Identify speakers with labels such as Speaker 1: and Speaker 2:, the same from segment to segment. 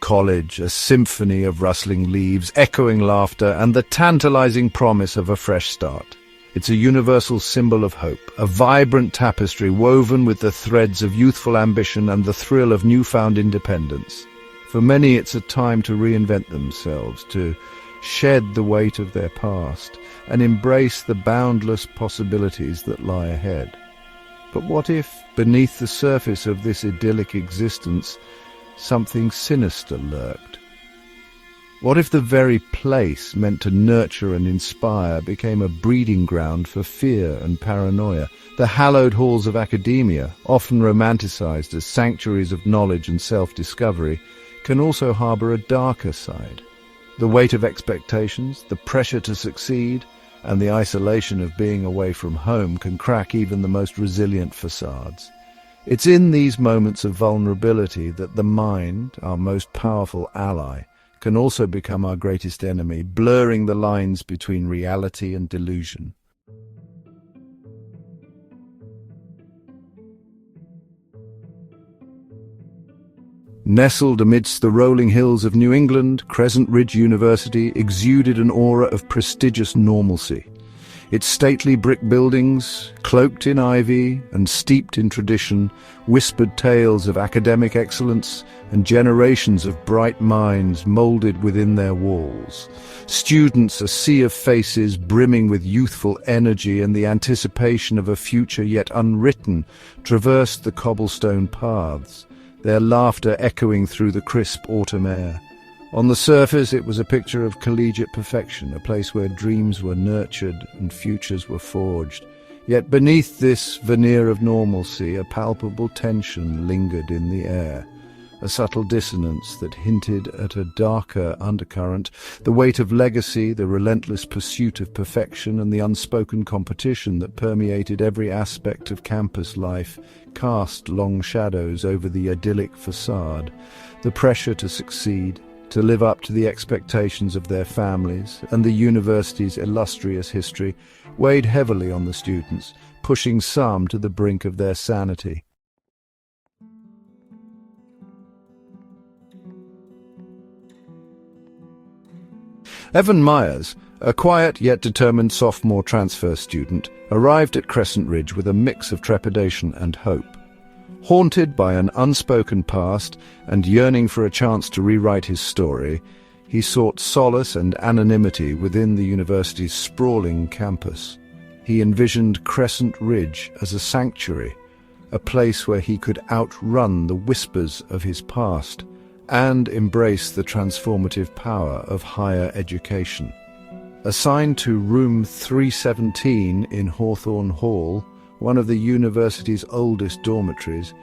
Speaker 1: college, a symphony of rustling leaves, echoing laughter, and the tantalizing promise of a fresh start. It's a universal symbol of hope, a vibrant tapestry woven with the threads of youthful ambition and the thrill of newfound independence. For many, it's a time to reinvent themselves, to shed the weight of their past, and embrace the boundless possibilities that lie ahead. But what if, beneath the surface of this idyllic existence, something sinister lurked? What if the very place meant to nurture and inspire became a breeding ground for fear and paranoia? The hallowed halls of academia, often romanticized as sanctuaries of knowledge and self-discovery, can also harbor a darker side. The weight of expectations, the pressure to succeed, and the isolation of being away from home can crack even the most resilient facades. It's in these moments of vulnerability that the mind, our most powerful ally, can also become our greatest enemy, blurring the lines between reality and delusion. Nestled amidst the rolling hills of New England, Crescent Ridge University exuded an aura of prestigious normalcy. Its stately brick buildings, cloaked in ivy and steeped in tradition, whispered tales of academic excellence and generations of bright minds molded within their walls. Students, a sea of faces brimming with youthful energy and the anticipation of a future yet unwritten, traversed the cobblestone paths, their laughter echoing through the crisp autumn air. On the surface, it was a picture of collegiate perfection, a place where dreams were nurtured and futures were forged. Yet beneath this veneer of normalcy, a palpable tension lingered in the air, a subtle dissonance that hinted at a darker undercurrent. The weight of legacy, the relentless pursuit of perfection, and the unspoken competition that permeated every aspect of campus life cast long shadows over the idyllic facade. The pressure to succeed, to live up to the expectations of their families, and the university's illustrious history weighed heavily on the students, pushing some to the brink of their sanity. Evan Myers, a quiet yet determined sophomore transfer student, arrived at Crescent Ridge with a mix of trepidation and hope. Haunted by an unspoken past and yearning for a chance to rewrite his story, he sought solace and anonymity within the university's sprawling campus. He envisioned Crescent Ridge as a sanctuary, a place where he could outrun the whispers of his past and embrace the transformative power of higher education. Assigned to room 317 in Hawthorne Hall, one of the university's oldest dormitories,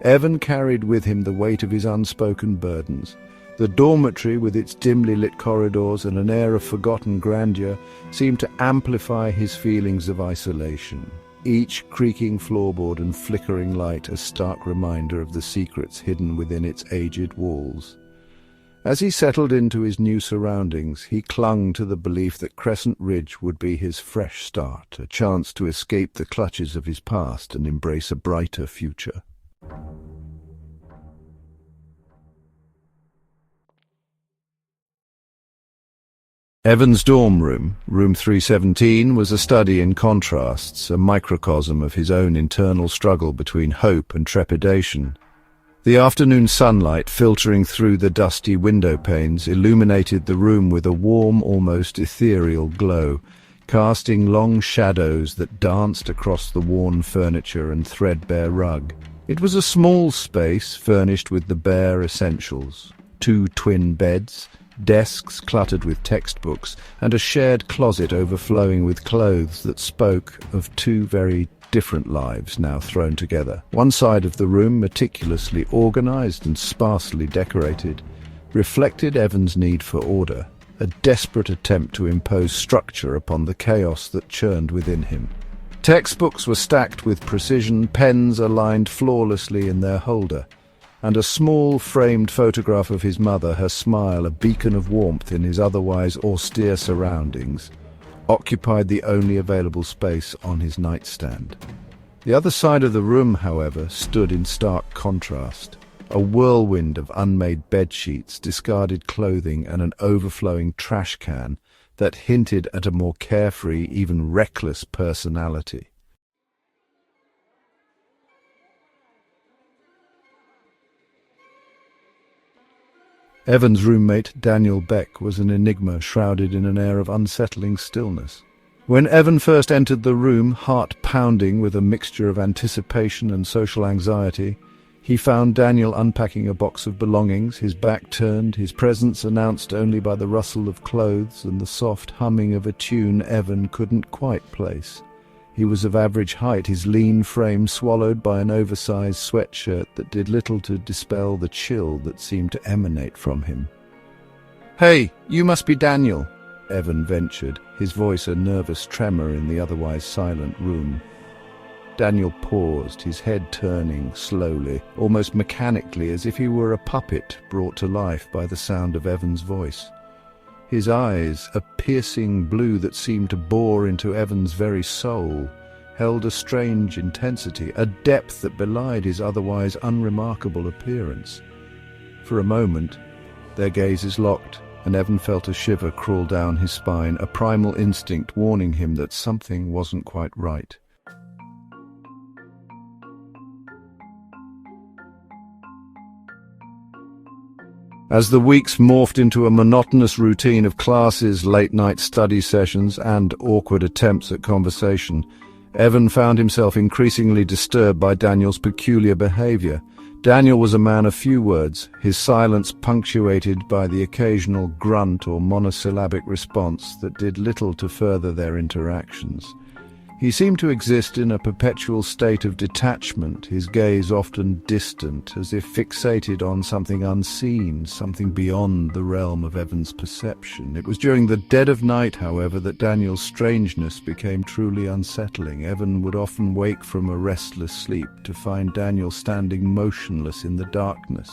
Speaker 1: Evan carried with him the weight of his unspoken burdens. The dormitory, with its dimly lit corridors and an air of forgotten grandeur, seemed to amplify his feelings of isolation, each creaking floorboard and flickering light a stark reminder of the secrets hidden within its aged walls. As he settled into his new surroundings, he clung to the belief that Crescent Ridge would be his fresh start, a chance to escape the clutches of his past and embrace a brighter future. Evan's dorm room, room 317, was a study in contrasts, a microcosm of his own internal struggle between hope and trepidation. The afternoon sunlight filtering through the dusty window panes illuminated the room with a warm, almost ethereal glow, casting long shadows that danced across the worn furniture and threadbare rug. It was a small space furnished with the bare essentials: 2 twin beds, desks cluttered with textbooks, and a shared closet overflowing with clothes that spoke of 2 very different lives now thrown together. One side of the room, meticulously organized and sparsely decorated, reflected Evan's need for order, a desperate attempt to impose structure upon the chaos that churned within him. Textbooks were stacked with precision, pens aligned flawlessly in their holder, and a small framed photograph of his mother, her smile a beacon of warmth in his otherwise austere surroundings, occupied the only available space on his nightstand. The other side of the room, however, stood in stark contrast. A whirlwind of unmade bedsheets, discarded clothing, and an overflowing trash can that hinted at a more carefree, even reckless personality. Evan's roommate, Daniel Beck, was an enigma shrouded in an air of unsettling stillness. When Evan first entered the room, heart pounding with a mixture of anticipation and social anxiety, he found Daniel unpacking a box of belongings, his back turned, his presence announced only by the rustle of clothes and the soft humming of a tune Evan couldn't quite place. He was of average height, his lean frame swallowed by an oversized sweatshirt that did little to dispel the chill that seemed to emanate from him. "Hey, you must be Daniel," Evan ventured, his voice a nervous tremor in the otherwise silent room. Daniel paused, his head turning slowly, almost mechanically, as if he were a puppet brought to life by the sound of Evan's voice. His eyes, a piercing blue that seemed to bore into Evan's very soul, held a strange intensity, a depth that belied his otherwise unremarkable appearance. For a moment, their gazes locked, and Evan felt a shiver crawl down his spine, a primal instinct warning him that something wasn't quite right. As the weeks morphed into a monotonous routine of classes, late-night study sessions, and awkward attempts at conversation, Evan found himself increasingly disturbed by Daniel's peculiar behavior. Daniel was a man of few words, his silence punctuated by the occasional grunt or monosyllabic response that did little to further their interactions. He seemed to exist in a perpetual state of detachment, his gaze often distant, as if fixated on something unseen, something beyond the realm of Evan's perception. It was during the dead of night, however, that Daniel's strangeness became truly unsettling. Evan would often wake from a restless sleep to find Daniel standing motionless in the darkness,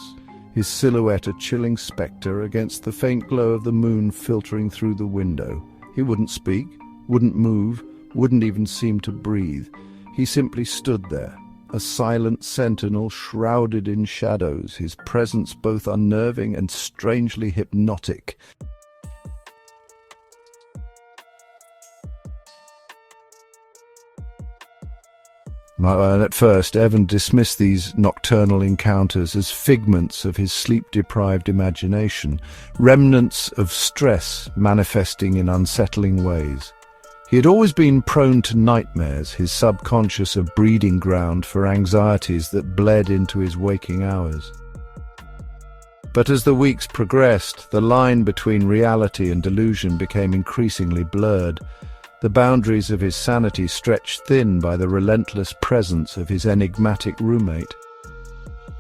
Speaker 1: his silhouette a chilling spectre against the faint glow of the moon filtering through the window. He wouldn't speak, wouldn't move, wouldn't even seem to breathe. He simply stood there, a silent sentinel shrouded in shadows, his presence both unnerving and strangely hypnotic. At first, Evan dismissed these nocturnal encounters as figments of his sleep-deprived imagination, remnants of stress manifesting in unsettling ways. He had always been prone to nightmares, his subconscious a breeding ground for anxieties that bled into his waking hours. But as the weeks progressed, the line between reality and delusion became increasingly blurred. The boundaries of his sanity stretched thin by the relentless presence of his enigmatic roommate.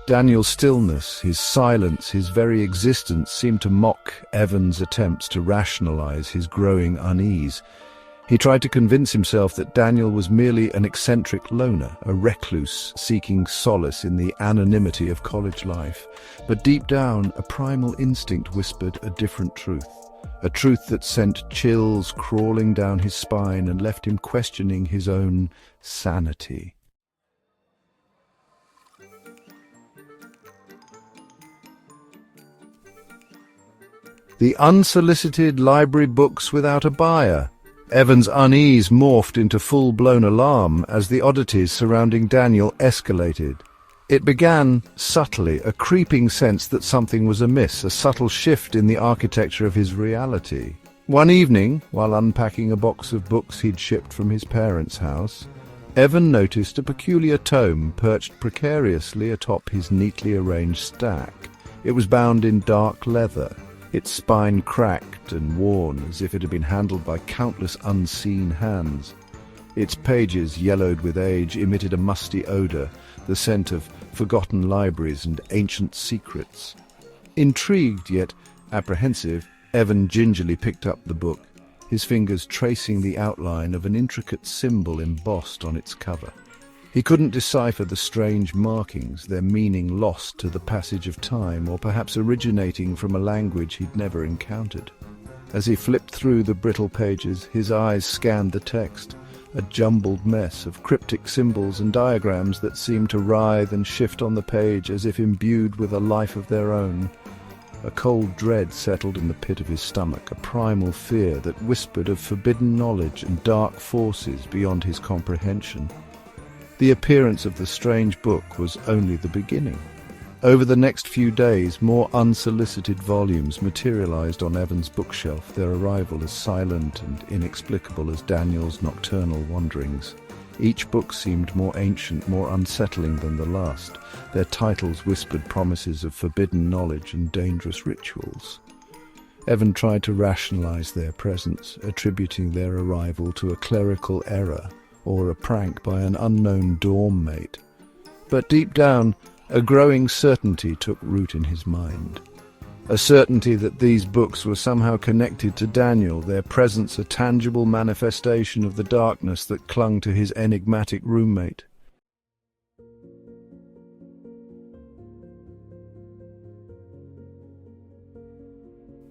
Speaker 1: Daniel's stillness, his silence, his very existence seemed to mock Evan's attempts to rationalize his growing unease. He tried to convince himself that Daniel was merely an eccentric loner, a recluse seeking solace in the anonymity of college life. But deep down, a primal instinct whispered a different truth, a truth that sent chills crawling down his spine and left him questioning his own sanity. The unsolicited library books without a buyer. Evan's unease morphed into full-blown alarm as the oddities surrounding Daniel escalated. It began subtly, a creeping sense that something was amiss, a subtle shift in the architecture of his reality. One evening, while unpacking a box of books he'd shipped from his parents' house, Evan noticed a peculiar tome perched precariously atop his neatly arranged stack. It was bound in dark leather, its spine cracked and worn as if it had been handled by countless unseen hands. Its pages, yellowed with age, emitted a musty odor, the scent of forgotten libraries and ancient secrets. Intrigued yet apprehensive, Evan gingerly picked up the book, his fingers tracing the outline of an intricate symbol embossed on its cover. He couldn't decipher the strange markings, their meaning lost to the passage of time, or perhaps originating from a language he'd never encountered. As he flipped through the brittle pages, his eyes scanned the text. a jumbled mess of cryptic symbols and diagrams that seemed to writhe and shift on the page as if imbued with a life of their own. A cold dread settled in the pit of his stomach, a primal fear that whispered of forbidden knowledge and dark forces beyond his comprehension. The appearance of the strange book was only the beginning. Over the next few days, more unsolicited volumes materialized on Evan's bookshelf, their arrival as silent and inexplicable as Daniel's nocturnal wanderings. Each book seemed more ancient, more unsettling than the last. Their titles whispered promises of forbidden knowledge and dangerous rituals. Evan tried to rationalize their presence, attributing their arrival to a clerical error or a prank by an unknown dorm mate. But deep down, a growing certainty took root in his mind. A certainty that these books were somehow connected to Daniel, their presence a tangible manifestation of the darkness that clung to his enigmatic roommate.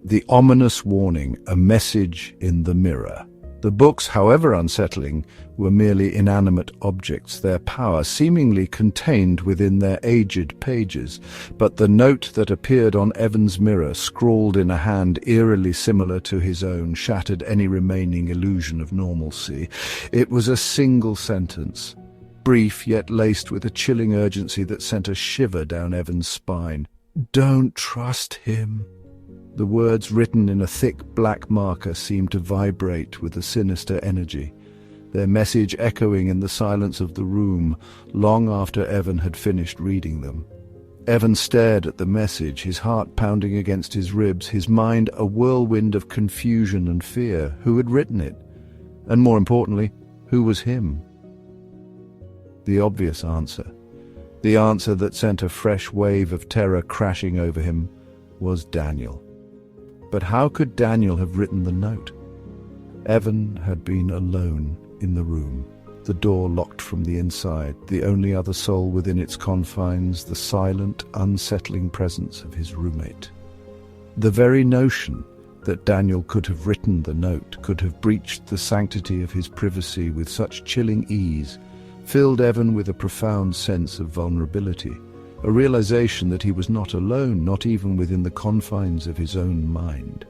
Speaker 1: The ominous warning, a message in the mirror. The books, however unsettling, were merely inanimate objects, their power seemingly contained within their aged pages. But the note that appeared on Evan's mirror, scrawled in a hand eerily similar to his own, shattered any remaining illusion of normalcy. It was a single sentence, brief yet laced with a chilling urgency that sent a shiver down Evan's spine. "Don't trust him." The words, written in a thick black marker, seemed to vibrate with a sinister energy, their message echoing in the silence of the room long after Evan had finished reading them. Evan stared at the message, his heart pounding against his ribs, his mind a whirlwind of confusion and fear. Who had written it? And more importantly, who was him? The obvious answer, the answer that sent a fresh wave of terror crashing over him, was Daniel. But how could Daniel have written the note? Evan had been alone in the room, the door locked from the inside, the only other soul within its confines, the silent, unsettling presence of his roommate. The very notion that Daniel could have written the note, could have breached the sanctity of his privacy with such chilling ease, filled Evan with a profound sense of vulnerability. A realization that he was not alone, not even within the confines of his own mind.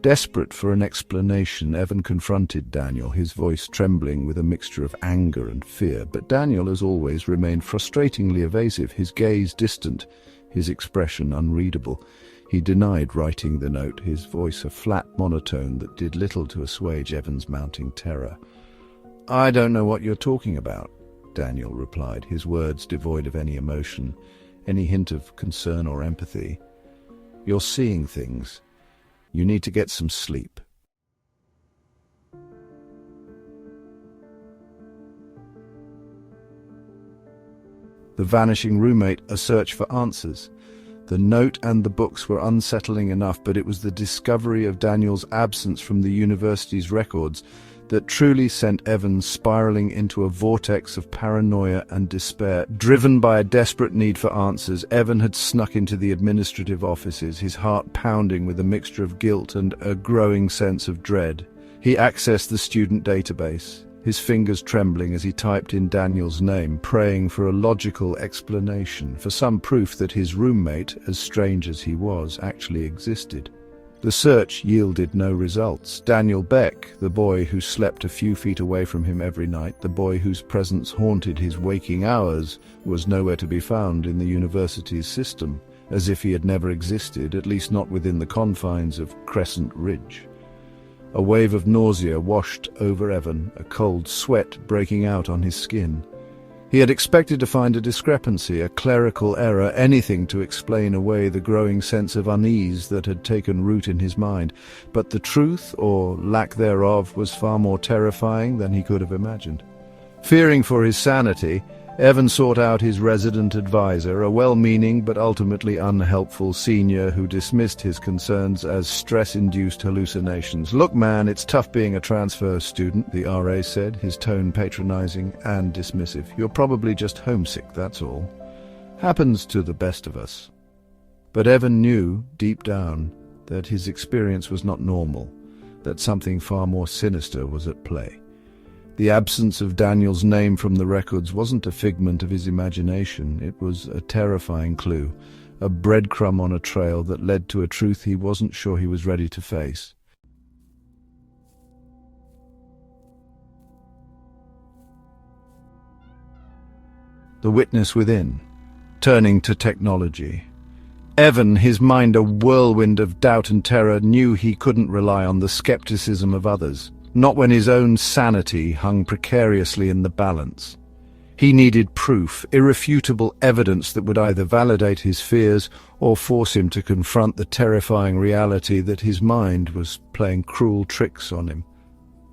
Speaker 1: Desperate for an explanation, Evan confronted Daniel, his voice trembling with a mixture of anger and fear. But Daniel, as always, remained frustratingly evasive, his gaze distant, his expression unreadable. He denied writing the note, his voice a flat monotone that did little to assuage Evan's mounting terror. "I don't know what you're talking about," Daniel replied, his words devoid of any emotion, any hint of concern or empathy. "You're seeing things. You need to get some sleep." The vanishing roommate, a search for answers. The note and the books were unsettling enough, but it was the discovery of Daniel's absence from the university's records that truly sent Evans spiraling into a vortex of paranoia and despair. Driven by a desperate need for answers, Evan had snuck into the administrative offices, his heart pounding with a mixture of guilt and a growing sense of dread. He accessed the student database, his fingers trembling as he typed in Daniel's name, praying for a logical explanation, for some proof that his roommate, as strange as he was, actually existed. The search yielded no results. Daniel Beck, the boy who slept a few feet away from him every night, the boy whose presence haunted his waking hours, was nowhere to be found in the university's system, as if he had never existed, at least not within the confines of Crescent Ridge. A wave of nausea washed over Evan, a cold sweat breaking out on his skin. He had expected to find a discrepancy, a clerical error, anything to explain away the growing sense of unease that had taken root in his mind. But the truth, or lack thereof, was far more terrifying than he could have imagined. Fearing for his sanity, Evan sought out his resident advisor, a well-meaning but ultimately unhelpful senior who dismissed his concerns as stress-induced hallucinations. "Look, man, it's tough being a transfer student," the RA said, his tone patronizing and dismissive. "You're probably just homesick, that's all. Happens to the best of us." But Evan knew, deep down, that his experience was not normal, that something far more sinister was at play. The absence of Daniel's name from the records wasn't a figment of his imagination. It was a terrifying clue, a breadcrumb on a trail that led to a truth he wasn't sure he was ready to face. The witness within, turning to technology. Evan, his mind a whirlwind of doubt and terror, knew he couldn't rely on the skepticism of others, not when his own sanity hung precariously in the balance. He needed proof, irrefutable evidence that would either validate his fears or force him to confront the terrifying reality that his mind was playing cruel tricks on him.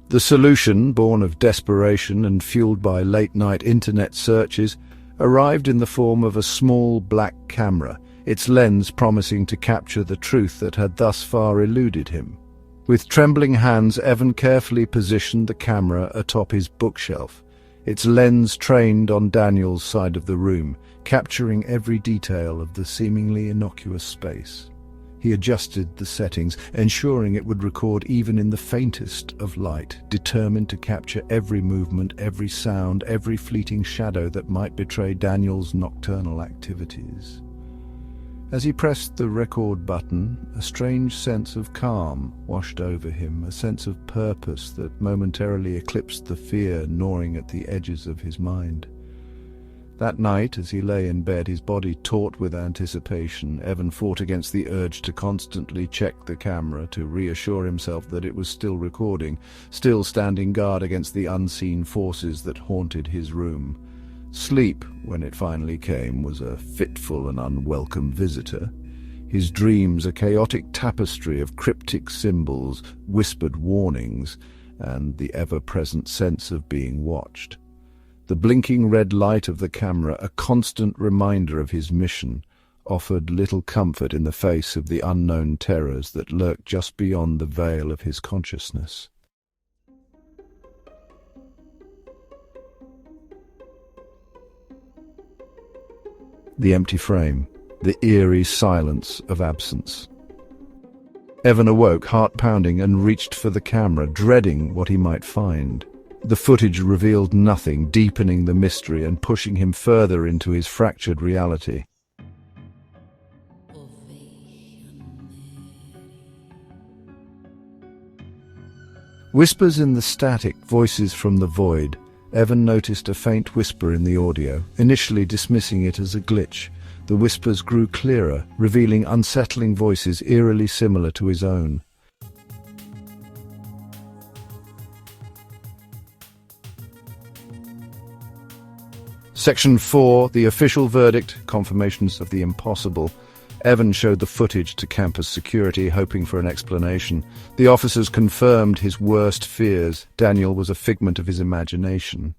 Speaker 1: The solution, born of desperation and fueled by late-night internet searches, arrived in the form of a small black camera, its lens promising to capture the truth that had thus far eluded him. With trembling hands, Evan carefully positioned the camera atop his bookshelf, its lens trained on Daniel's side of the room, capturing every detail of the seemingly innocuous space. He adjusted the settings, ensuring it would record even in the faintest of light, determined to capture every movement, every sound, every fleeting shadow that might betray Daniel's nocturnal activities. As he pressed the record button, a strange sense of calm washed over him, a sense of purpose that momentarily eclipsed the fear gnawing at the edges of his mind. That night, as he lay in bed, his body taut with anticipation, Evan fought against the urge to constantly check the camera to reassure himself that it was still recording, still standing guard against the unseen forces that haunted his room. Sleep, when it finally came, was a fitful and unwelcome visitor. His dreams a chaotic tapestry of cryptic symbols, whispered warnings, and the ever-present sense of being watched. The blinking red light of the camera, a constant reminder of his mission, offered little comfort in the face of the unknown terrors that lurked just beyond the veil of his consciousness. The empty frame, the eerie silence of absence. Evan awoke, heart pounding, and reached for the camera, dreading what he might find. The footage revealed nothing, deepening the mystery and pushing him further into his fractured reality. Whispers in the static, voices from the void. Evan noticed a faint whisper in the audio, initially dismissing it as a glitch. The whispers grew clearer, revealing unsettling voices eerily similar to his own. Section 4, the official verdict, confirmations of the impossible. Evan showed the footage to campus security, hoping for an explanation. The officers confirmed his worst fears. Daniel was a figment of his imagination.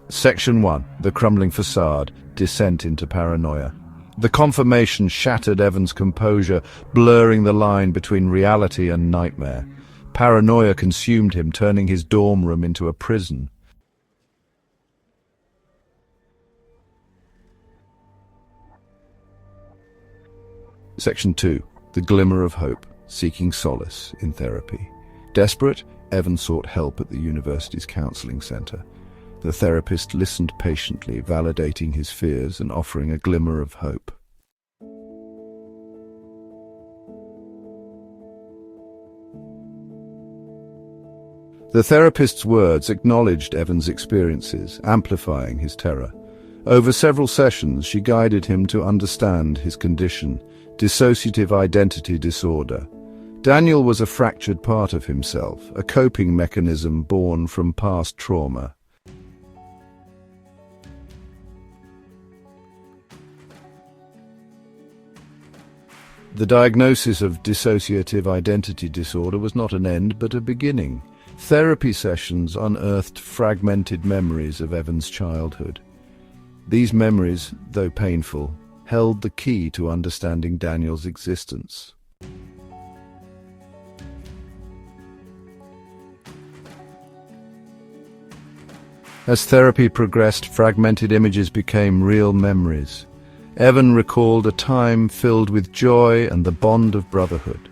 Speaker 1: Section 1, the crumbling facade, descent into paranoia. The confirmation shattered Evan's composure, blurring the line between reality and nightmare. Paranoia consumed him, turning his dorm room into a prison. Section 2, the glimmer of hope, seeking solace in therapy. Desperate, Evan sought help at the university's counseling center. The therapist listened patiently, validating his fears and offering a glimmer of hope. The therapist's words acknowledged Evan's experiences, amplifying his terror. Over several sessions, she guided him to understand his condition, dissociative identity disorder. Daniel was a fractured part of himself, a coping mechanism born from past trauma. The diagnosis of dissociative identity disorder was not an end, but a beginning. Therapy sessions unearthed fragmented memories of Evan's childhood. These memories, though painful, held the key to understanding Daniel's existence. As therapy progressed, fragmented images became real memories. Evan recalled a time filled with joy and the bond of brotherhood.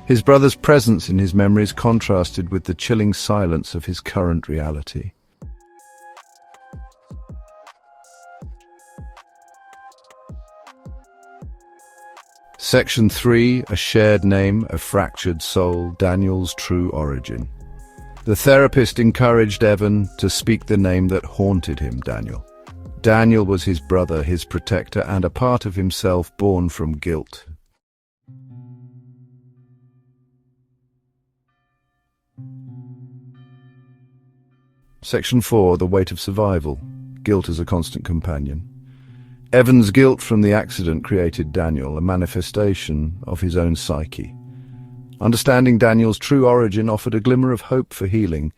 Speaker 1: His brother's presence in his memories contrasted with the chilling silence of his current reality. Section 3, A Shared Name, A Fractured Soul, Daniel's True Origin. The therapist encouraged Evan to speak the name that haunted him, Daniel. Daniel was his brother, his protector, and a part of himself born from guilt. Section 4, The Weight of Survival, Guilt as a Constant Companion. Evan's guilt from the accident created Daniel, a manifestation of his own psyche. Understanding Daniel's true origin offered a glimmer of hope for healing.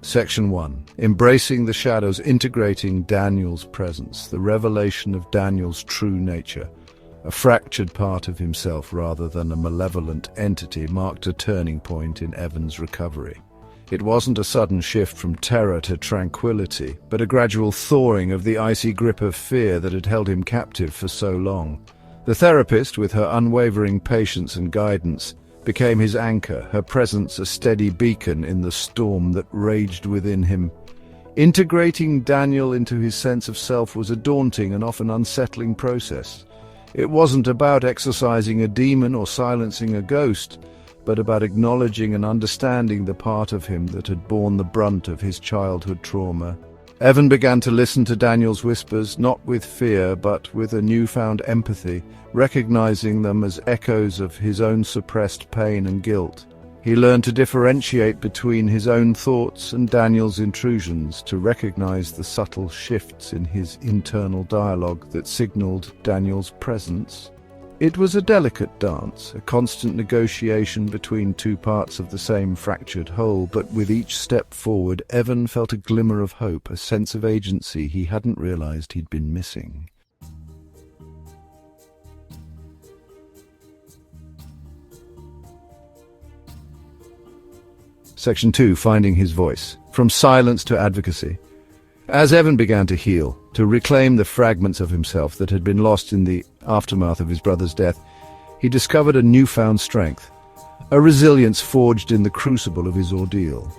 Speaker 1: Section 1. Embracing the shadows, integrating Daniel's presence, the revelation of Daniel's true nature. A fractured part of himself rather than a malevolent entity marked a turning point in Evan's recovery. It wasn't a sudden shift from terror to tranquility, but a gradual thawing of the icy grip of fear that had held him captive for so long. The therapist, with her unwavering patience and guidance, became his anchor, her presence a steady beacon in the storm that raged within him. Integrating Daniel into his sense of self was a daunting and often unsettling process. It wasn't about exorcising a demon or silencing a ghost, but about acknowledging and understanding the part of him that had borne the brunt of his childhood trauma. Evan began to listen to Daniel's whispers, not with fear, but with a newfound empathy, recognizing them as echoes of his own suppressed pain and guilt. He learned to differentiate between his own thoughts and Daniel's intrusions, to recognize the subtle shifts in his internal dialogue that signaled Daniel's presence. It was a delicate dance, a constant negotiation between two parts of the same fractured whole, but with each step forward, Evan felt a glimmer of hope, a sense of agency he hadn't realized he'd been missing. Section 2, Finding His Voice. From Silence to Advocacy. As Evan began to heal, to reclaim the fragments of himself that had been lost in the aftermath of his brother's death, he discovered a newfound strength, a resilience forged in the crucible of his ordeal.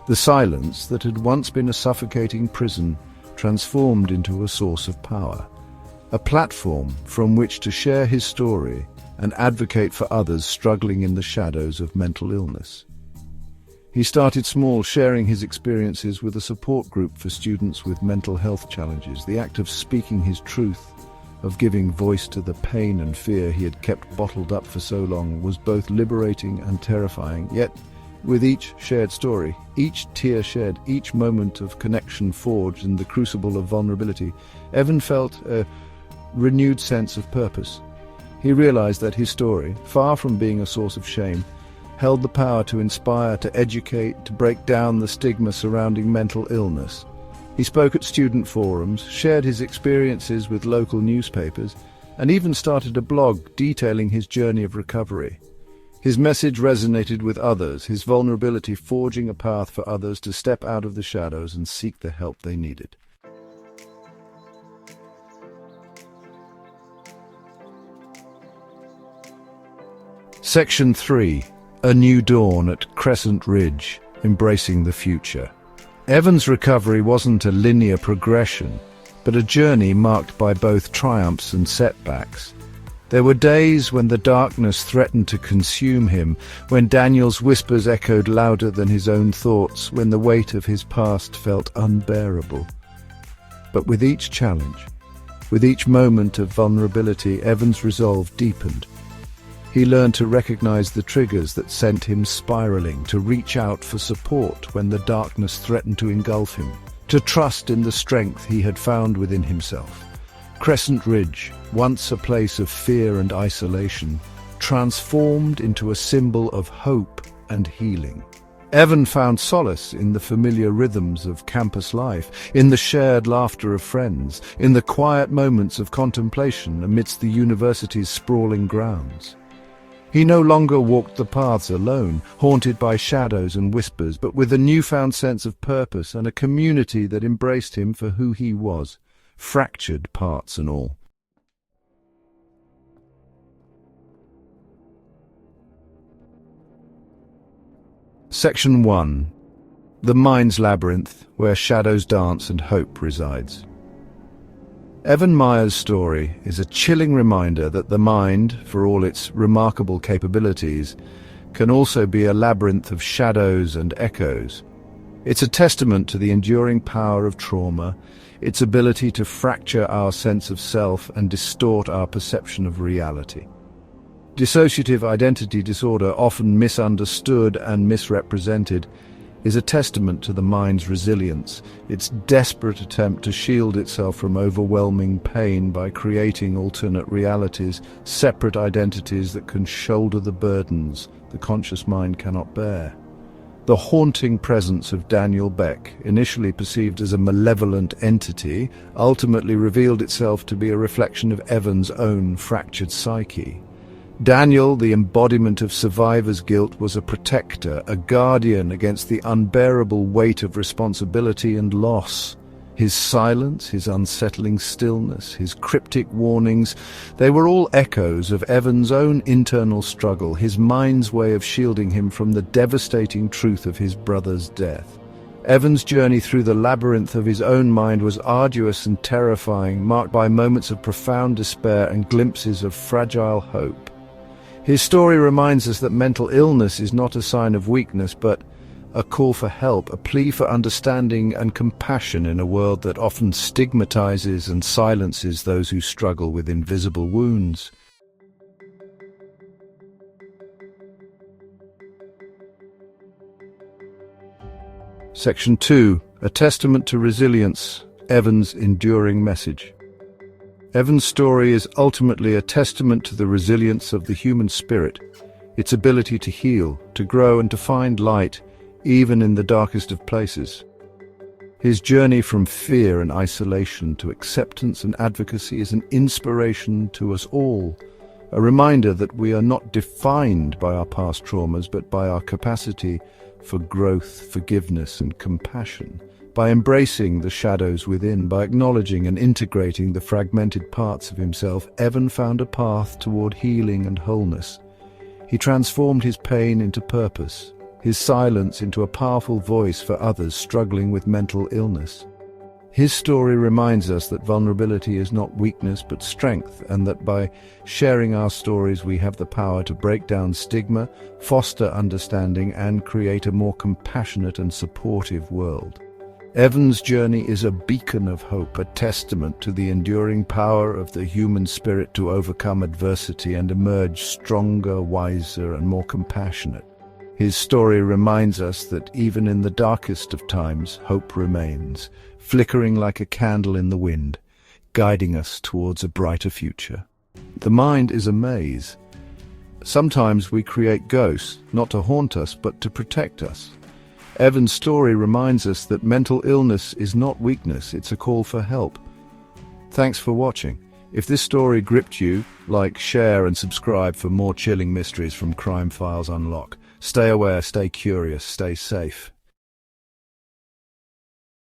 Speaker 1: The silence that had once been a suffocating prison transformed into a source of power, a platform from which to share his story and advocate for others struggling in the shadows of mental illness. He started small, sharing his experiences with a support group for students with mental health challenges. The act of speaking his truth, of giving voice to the pain and fear he had kept bottled up for so long, was both liberating and terrifying. Yet, with each shared story, each tear shed, each moment of connection forged in the crucible of vulnerability, Evan felt a renewed sense of purpose. He realized that his story, far from being a source of shame, held the power to inspire, to educate, to break down the stigma surrounding mental illness. He spoke at student forums, shared his experiences with local newspapers, and even started a blog detailing his journey of recovery. His message resonated with others, his vulnerability forging a path for others to step out of the shadows and seek the help they needed. Section 3. A New Dawn at Crescent Ridge, Embracing the Future. Evan's recovery wasn't a linear progression, but a journey marked by both triumphs and setbacks. There were days when the darkness threatened to consume him, when Daniel's whispers echoed louder than his own thoughts, when the weight of his past felt unbearable. But with each challenge, with each moment of vulnerability, Evan's resolve deepened. He learned to recognize the triggers that sent him spiraling, to reach out for support when the darkness threatened to engulf him, to trust in the strength he had found within himself. Crescent Ridge, once a place of fear and isolation, transformed into a symbol of hope and healing. Evan found solace in the familiar rhythms of campus life, in the shared laughter of friends, in the quiet moments of contemplation amidst the university's sprawling grounds. He no longer walked the paths alone, haunted by shadows and whispers, but with a newfound sense of purpose and a community that embraced him for who he was, fractured parts and all. Section 1. The Mind's Labyrinth, where shadows dance and hope resides. Evan Meyer's story is a chilling reminder that the mind, for all its remarkable capabilities, can also be a labyrinth of shadows and echoes. It's a testament to the enduring power of trauma, its ability to fracture our sense of self and distort our perception of reality. Dissociative identity disorder, often misunderstood and misrepresented, is a testament to the mind's resilience, its desperate attempt to shield itself from overwhelming pain by creating alternate realities, separate identities that can shoulder the burdens the conscious mind cannot bear. The haunting presence of Daniel Beck, initially perceived as a malevolent entity, ultimately revealed itself to be a reflection of Evan's own fractured psyche. Daniel, the embodiment of survivor's guilt, was a protector, a guardian against the unbearable weight of responsibility and loss. His silence, his unsettling stillness, his cryptic warnings, they were all echoes of Evan's own internal struggle, his mind's way of shielding him from the devastating truth of his brother's death. Evan's journey through the labyrinth of his own mind was arduous and terrifying, marked by moments of profound despair and glimpses of fragile hope. His story reminds us that mental illness is not a sign of weakness, but a call for help, a plea for understanding and compassion in a world that often stigmatizes and silences those who struggle with invisible wounds. Section 2. A Testament to Resilience, Evan's Enduring Message. Evan's story is ultimately a testament to the resilience of the human spirit, its ability to heal, to grow and to find light, even in the darkest of places. His journey from fear and isolation to acceptance and advocacy is an inspiration to us all, a reminder that we are not defined by our past traumas, but by our capacity for growth, forgiveness, and compassion. By embracing the shadows within, by acknowledging and integrating the fragmented parts of himself, Evan found a path toward healing and wholeness. He transformed his pain into purpose, his silence into a powerful voice for others struggling with mental illness. His story reminds us that vulnerability is not weakness but strength, and that by sharing our stories we have the power to break down stigma, foster understanding, and create a more compassionate and supportive world. Evan's journey is a beacon of hope, a testament to the enduring power of the human spirit to overcome adversity and emerge stronger, wiser, and more compassionate. His story reminds us that even in the darkest of times, hope remains, flickering like a candle in the wind, guiding us towards a brighter future. The mind is a maze. Sometimes we create ghosts, not to haunt us, but to protect us. Evan's story reminds us that mental illness is not weakness, it's a call for help. Thanks for watching. If this story gripped you, like, share and subscribe for more chilling mysteries from Crime Files Unlock. Stay aware, stay curious, stay safe.